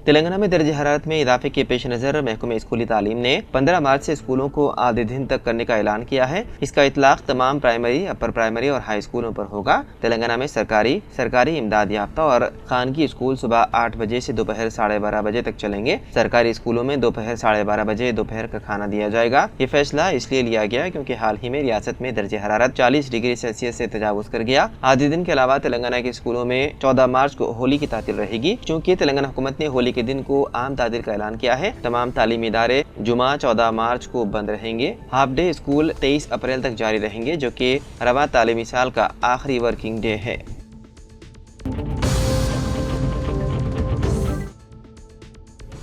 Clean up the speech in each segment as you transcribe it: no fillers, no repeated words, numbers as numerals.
तेलंगाना में दर्ज हरारत में इजाफे के पेश नज़र महकमे स्कूली तालीम ने 15 मार्च से स्कूलों को आधे दिन तक करने का ऐलान किया है। इसका इतलाक तमाम प्राइमरी, अपर प्राइमरी और हाई स्कूलों पर होगा। तेलंगाना में सरकारी इमदाद याफ्ता और खानगी स्कूल सुबह 8 बजे से दोपहर 12:30 बजे तक चलेंगे। सरकारी स्कूलों में दोपहर 12:30 बजे दोपहर का खाना दिया जाएगा। ये फैसला इसलिए लिया गया क्योंकि हाल ही में रियासत में दर्ज हरारत 40 डिग्री सेल्सियस से तजावुज कर गया। आधे दिन के अलावा तेलंगाना के स्कूलों में 14 मार्च को होली की तातील रहेगी। चूँकि तेलंगाना हुकूमत ने होली के दिन को आम तातील का ऐलान किया है, तमाम तालीमी इदारे जुमा 14 मार्च को बंद रहेंगे। हाफ डे स्कूल 23 अप्रैल तक जारी रहेंगे, जो कि रवा तालीमी साल का आखिरी वर्किंग डे है।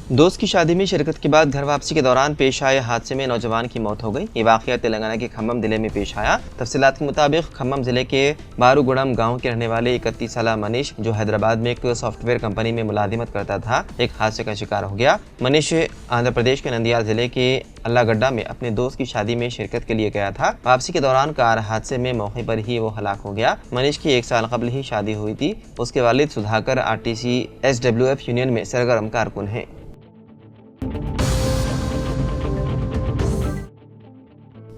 दोस्त की शादी में शिरकत के बाद घर वापसी के दौरान पेश आए हादसे में नौजवान की मौत हो गई। ये वाकया तेलंगाना के खम्मम जिले में पेश आया। तफसीलात के मुताबिक खम्मम जिले के बारूगुड़म गांव के रहने वाले 31 साला मनीष, जो हैदराबाद में एक सॉफ्टवेयर कंपनी में मुलाजिमत करता था, एक हादसे का शिकार हो गया। मनीष आंध्र प्रदेश के नंदियाल जिले के अल्लागड्डा में अपने दोस्त की शादी में शिरकत के लिए गया था। वापसी के दौरान कार हादसे में मौके पर ही वो हलाक हो गया। मनीष की 1 साल कबल ही शादी हुई थी। उसके वालिद सुधाकर RTC SWF यूनियन में सरगर्म कारकुन हैं।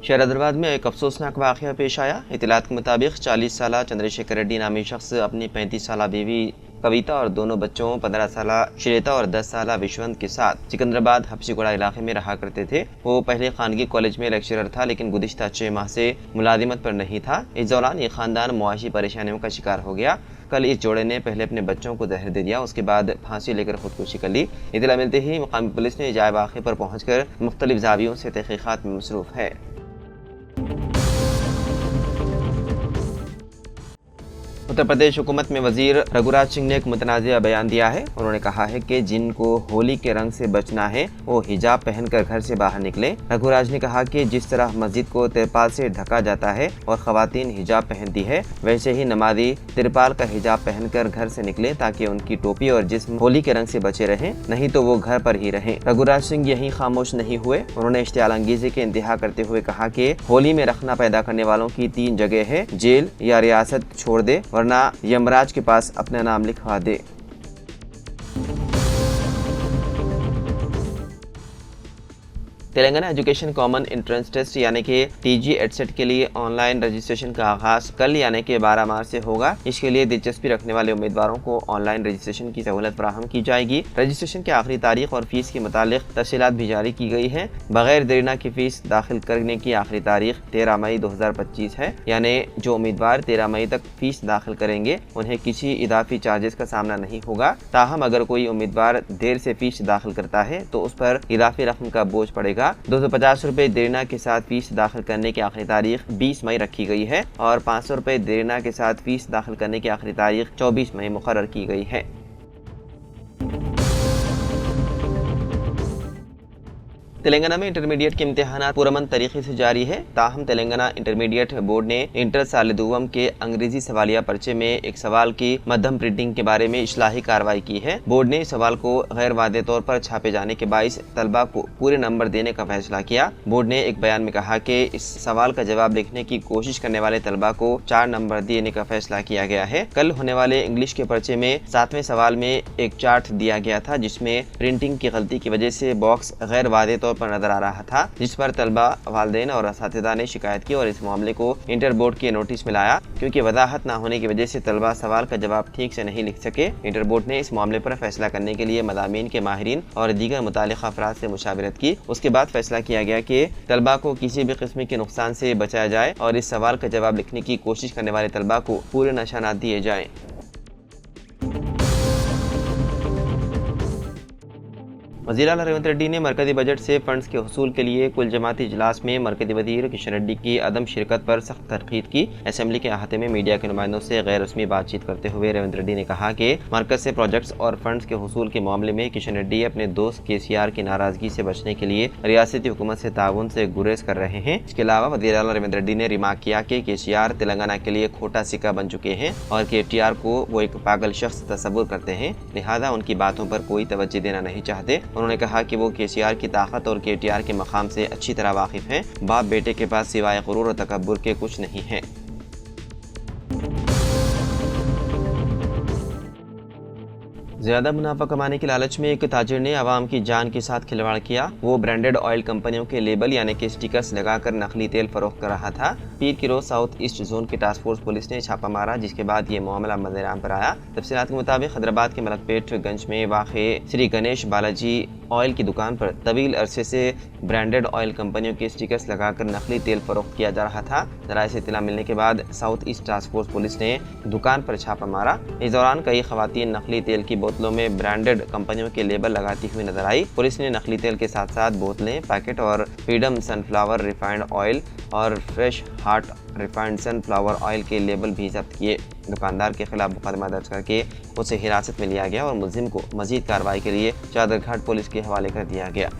शहर हैदराबाद में एक अफसोसनाक वाक़या पेश आया। इतलात के मुताबिक 40 साला चंद्रशेखर रेड्डी नामी शख्स अपनी 35 साला बीवी कविता और दोनों बच्चों 15 साला श्वेता और 10 साला विश्वंत के साथ सिकंदराबाद हफ्सीगुड़ा इलाके में रहा करते थे। वो पहले खानगी कॉलेज में लेक्चरर था, लेकिन गुज़िश्ता 6 माह से मुलाजिमत पर नहीं था। इस दौरान ये खानदान मुआशी परेशानियों का शिकार हो गया। कल इस जोड़े ने पहले अपने बच्चों को जहर दे दिया, उसके बाद फांसी लेकर खुदकुशी कर ली। इतला मिलते ही मुकामी पुलिस ने जाए वाक़े पर पहुँचकर मुख्तलिफ ज़ावियों से तहक़ीक़ात में मसरूफ़ है। उत्तर प्रदेश हुकूमत में वजीर रघुराज सिंह ने एक मुतनाज़िया बयान दिया है। उन्होंने कहा है कि जिनको होली के रंग से बचना है वो हिजाब पहनकर घर से बाहर निकले। रघुराज ने कहा कि जिस तरह मस्जिद को तिरपाल से ढका जाता है और ख़वातीन हिजाब पहनती है, वैसे ही नमाजी तिरपाल का हिजाब पहनकर घर से निकले ताकि उनकी टोपी और जिस्म होली के रंग से बचे रहें, नहीं तो वो घर पर ही रहें। रघुराज सिंह यहीं खामोश नहीं हुए। उन्होंने इश्तियाल अंगेज़ी के इंतहा करते हुए कहा कि होली में रखना पैदा करने वालों की 3 जगह है, जेल या रियासत छोड़ दे, वरना यमराज के पास अपना नाम लिखवा दे। Telangana education common entrance test यानी कि TG एडसेट के लिए ऑनलाइन रजिस्ट्रेशन का आगाज कल यानी कि 12 मार्च से होगा। इसके लिए दिलचस्पी रखने वाले उम्मीदवारों को ऑनलाइन रजिस्ट्रेशन की सहूलत फराहम की जाएगी। रजिस्ट्रेशन की आखिरी तारीख और फीस के मुतालिक तफसीलात भी जारी की गई है। बगैर देरीना की फीस दाखिल करने की आखिरी तारीख 13 मई 2025 है। यानी जो उम्मीदवार 13 मई तक फीस दाखिल करेंगे उन्हें किसी इजाफी चार्जेस का सामना नहीं होगा। ताहम अगर कोई उम्मीदवार देर से फीस दाखिल करता है तो उस पर इजाफी रकम का बोझ पड़ेगा। 250 रुपए देरना के साथ फीस दाखिल करने की आखिरी तारीख 20 मई रखी गई है और 500 रुपए देरना के साथ फीस दाखिल करने की आखिरी तारीख 24 मई मुकर्रर की गई है। तेलंगाना में इंटरमीडिएट के इम्तिहानात पुरअमन तरीके से जारी है। ताहम तेलंगाना इंटरमीडिएट बोर्ड ने इंटर साल दुवम के अंग्रेजी सवालिया पर्चे में एक सवाल की मध्यम प्रिंटिंग के बारे में इस्लाही कार्रवाई की है। बोर्ड ने इस सवाल को गैर वादे तौर पर छापे जाने के बाइस तलबा को पूरे नंबर देने का फैसला किया। बोर्ड ने एक बयान में कहा कि इस सवाल का जवाब लिखने की कोशिश करने वाले तलबा को 4 नंबर देने का फैसला किया गया है। कल होने वाले इंग्लिश के पर्चे में 7वें सवाल में एक चार्ट दिया गया था जिसमें प्रिंटिंग की गलती की वजह से बॉक्स गैर वादे तौर पर नजर आ रहा था, जिस पर तलबा, वालिदैन और असातिज़ा ने शिकायत की और इस मामले को इंटर बोर्ड के नोटिस में लाया। क्योंकि वजाहत न होने की वजह से तलबा सवाल का जवाब ठीक से नहीं लिख सके, इंटर बोर्ड ने इस मामले पर फैसला करने के लिए मज़ामीन के माहिरीन और दीगर मुतालिका अफराद से मुशावरत की। उसके बाद फैसला किया गया कि तलबा को किसी भी किस्म के नुकसान से बचाया जाए और इस सवाल का जवाब लिखने की कोशिश करने वाले तलबा को पूरे निशानात दिए जाएं। वज़ीर आला रेवंत रेड्डी ने मरकज़ी बजट से फंड्स के हुसूल के लिए कुल जमाती इजलास में मरकज़ी वज़ीर किशन रेड्डी की अदम शिरकत पर सख्त तनकीद की। असेंबली के अहाते में मीडिया के नुमाइंदों से गैर रस्मी बातचीत करते हुए रेवंत रेड्डी ने कहा कि मरकज़ से प्रोजेक्ट्स और फंड्स के हुसूल के मामले में किशन रेड्डी अपने दोस्त KCR की नाराजगी से बचने के लिए रियासती हुकूमत से ताउन से गुरेज कर रहे हैं। इसके अलावा वज़ीर आला रेवंत रेड्डी ने रिमार्क किया कि KCR तेलंगाना के लिए खोटा सिक्का बन चुके हैं और KTR को वो एक पागल शख्स तस्वुर करते हैं, लिहाजा उनकी बातों पर कोई तवज्जो देना नहीं चाहते। उन्होंने कहा कि वो केसीआर की ताकत और केटीआर के मकाम से अच्छी तरह वाकिफ हैं। बाप बेटे के पास सिवाय गुरूर और तकब्बुर के कुछ नहीं है। ज्यादा मुनाफा कमाने के लालच में एक ताजिर ने आवाम की जान के साथ खिलवाड़ किया। वो ब्रांडेड ऑयल कंपनियों के लेबल यानी कि स्टिकर्स लगाकर नकली तेल फरोख्त कर रहा था। पीर की रोज साउथ ईस्ट जोन की टास्क फोर्स पुलिस ने छापा मारा, जिसके बाद ये मामला मंजराम पर आया। तफसीलात के मुताबिक हैदराबाद के मलकपेट गंज में वाक़े श्री गणेश बालाजी ऑयल की दुकान पर तवील अरसे से ब्रांडेड ऑयल कंपनियों के स्टिकर्स लगाकर नकली तेल फरोख्त किया जा रहा था। जराये से इत्तला मिलने के बाद south east task force police ने दुकान पर छापा मारा। इस दौरान कई खवातीन नकली तेल की बोतलों में ब्रांडेड कंपनियों के लेबल लगाती हुई नजर आई। पुलिस ने नकली तेल के साथ साथ बोतलें, पैकेट और फ्रीडम सनफ्लावर रिफाइंड ऑयल और fresh heart refined sunflower oil के लेबल भी जब्त किए। दुकानदार के खिलाफ मुकदमा दर्ज करके उसे हिरासत में लिया गया और मुलजिम को मजीद कार्रवाई के लिए चादरघाट पुलिस के हवाले कर दिया गया।